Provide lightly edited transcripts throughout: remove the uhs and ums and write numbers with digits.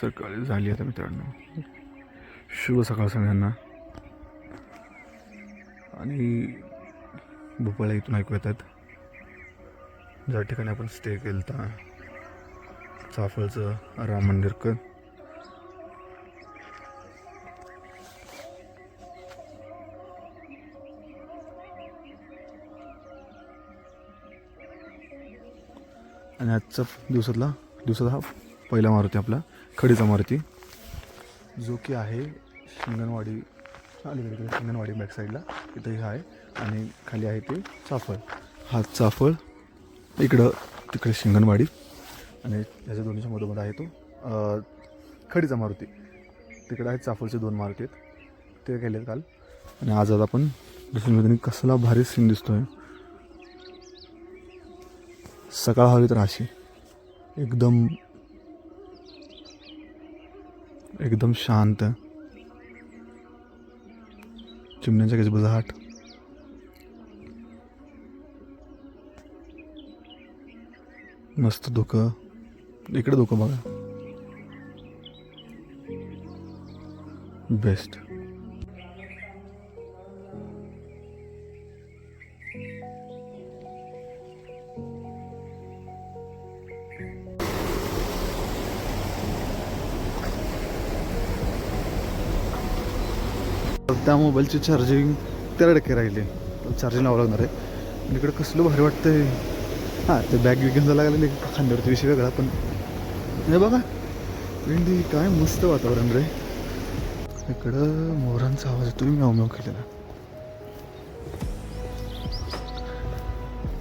सकाळी झाली आता मित्रांनो. शुभ सकाळ सगळ्यांना. आणि भोपाळ्या इथून ऐकू येतात. ज्या ठिकाणी आपण स्टे केला होता चाफळचं राम मंदिर आणि आजचा दिवसाचा हा पहिला मारुती आपला खडीचा मारुती, जो की आहे शिंगणवाडी अलीकडे शिंगणवाडी बॅक साईडला इथंही आहे. आणि खाली आहे ते चाफळ. हा चाफळ इकडं तिकडे शिंगणवाडी आणि ह्याच्या दोन्हीच्या मधोमध आहे तो खडीचा मारुती. तिकडे आहेत चाफळचे 2 मारुती आहेत, ते केले काल. आणि आज आपण दुसरीमध्ये कसला भारी सीन दिसतोय. सकाळ हवी तर अशी एकदम शांत, चिमण्यांच्या गजबजाट, मस्त धुकं. इकडे धुकं बघा, बेस्ट. त्या मोबाईलची चार्जिंग 13% राहिली, चार्जिंग लावावं लागणार आहे. आणि इकडं कसलं भारी वाटतंय. हां, ते बॅग घेऊन जायला लागले खांद्यावरती विषय वेगळा, पण हे बघा भेंडी काय मस्त वातावरण रे. इकडं मोरांचा आवाज येतो, मी म्याव केलेला.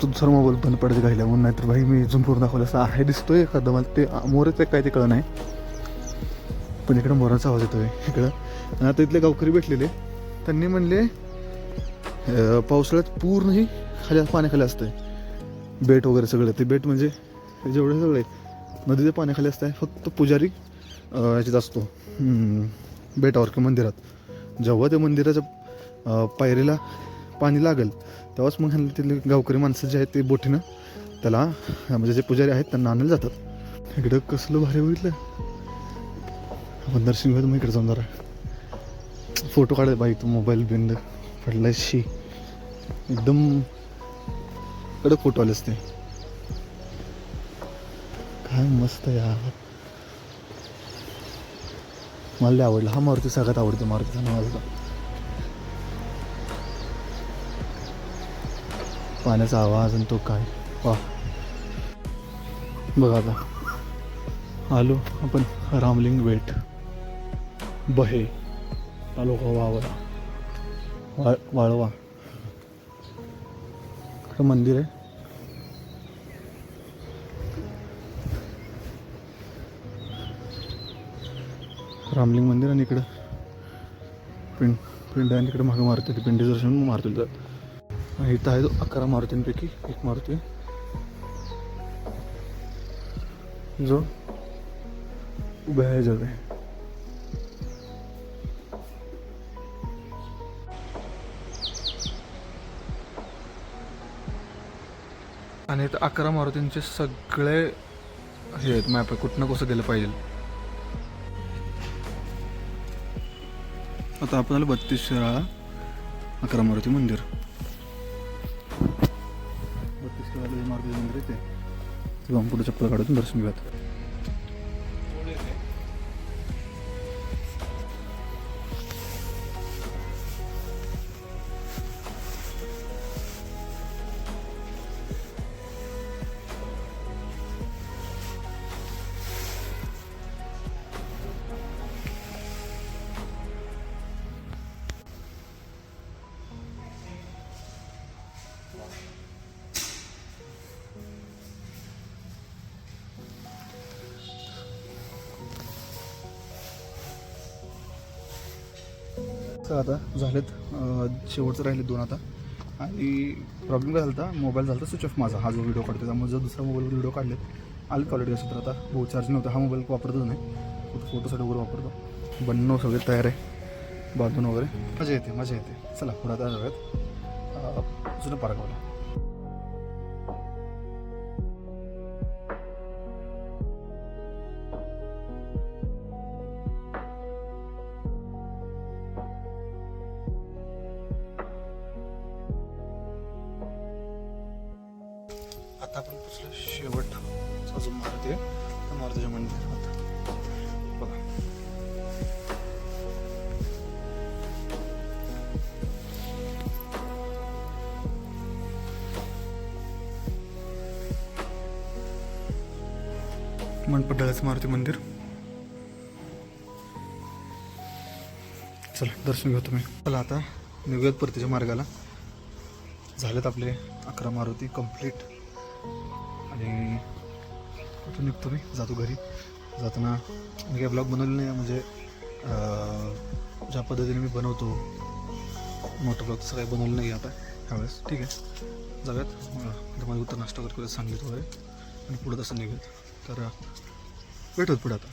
तो दुसरा मोबाईल बंद पडायचं घायला म्हणून, नाहीतर भाई मी झूम करून दाखवलं असं आहे दिसतोय एखादं. मला ते मोरच काय ते कळलं नाही, पण इकडं मोरांचा आवाज येतोय इकडं. आणि आता इथले गावकरी भेटलेले, त्यांनी म्हणले पावसाळ्यात पूर्ण ही खाली पाण्याखाली असतंय बेट वगैरे सगळं. ते बेट म्हणजे जेवढे सगळे नदीच्या पाण्याखाली असतं, फक्त पुजारी ह्याच्यात असतो बेटावर किंवा मंदिरात. जेव्हा त्या मंदिराच्या पायरीला पाणी लागेल तेव्हाच मग ह्यांना तिथले गावकरी माणसं जे आहेत ते बोटीनं त्याला म्हणजे जे पुजारी आहेत त्यांना आणायला जातात. इकडं कसलं भारी बघितलं. आपण दर्शन घेऊ, मग इकडे जाऊन जरा फोटो काढाय बाई. तो मोबाईल बिंड पडलाय शी, एकदम कडक फोटो आले असते. काय मस्त यार, मला लय आवडला हा मारुती. सगळ्यात आवडतो मारुतीचा नावाचा. पाण्याचा आवाज आणि तो काय वा. बघा आता आलो आपण रामलिंग बेट बहे तालुका वाळवा. इकडं मंदिर आहे. रामलिंग मंदिर आणि इकडं पिंड आहे. तिकडे मागं मारुती, ती पिंडी दर्शन मारुती जात. आणि इथं आहे तो 11 मारुतींपैकी एक मारुती जो उभ्या आहे जग आहे. आणि इथं 11 मारुतींचे सगळे हे आहेत मॅप आहे, कुठनं कसं गेलं पाहिजे. आता आपण आलो 32 शिराळा 11 मारुती मंदिर. 32 शिराळा मारुती मंदिर येते. तेव्हा पुढे चप्पल काढून दर्शन घेऊयात. आता झालेत शेवटचं राहिले 2 आता. आणि प्रॉब्लेम काय झाला होता, मोबाईल झाला स्विच ऑफ माझा, हा जो व्हिडिओ काढतो. त्यामुळे जर दुसऱ्या मोबाईलवर व्हिडिओ काढले आले क्वालिटी असं तर आता बहुत चार्ज नव्हतं. हा मोबाईल वापरतच नाही, फोटोसाठी वगैरे वापरतो. बनणं सगळे तयार आहे, बांधून वगैरे मजा येते. चला पुढे आता जाऊयात जुनं पारगावला. आता आपण पोचलो शेवटचा जो मारुती आहे त्या मारुतीच्या मंदिरात बघा. मनपड्डाळ्याचं मारुती मंदिर. चला दर्शन घेऊ तुम्ही. चला आता निघूयात परतीच्या मार्गाला. झालेत आपले 11 मारुती कंप्लीट आणि कुठून निघतो मी, जातो घरी. जाताना मी काही ब्लॉग बनवले नाही, म्हणजे ज्या पद्धतीने मी बनवतो मोठं ब्लॉग तसं काही बनवलं नाही आता ह्यावेळेस. ठीक आहे, जाऊयात. माझं उत्तर नाश्ता वगैरे सांगितलं वगैरे आणि पुढं तसं निघूयात. तर भेटूत पुढे आता.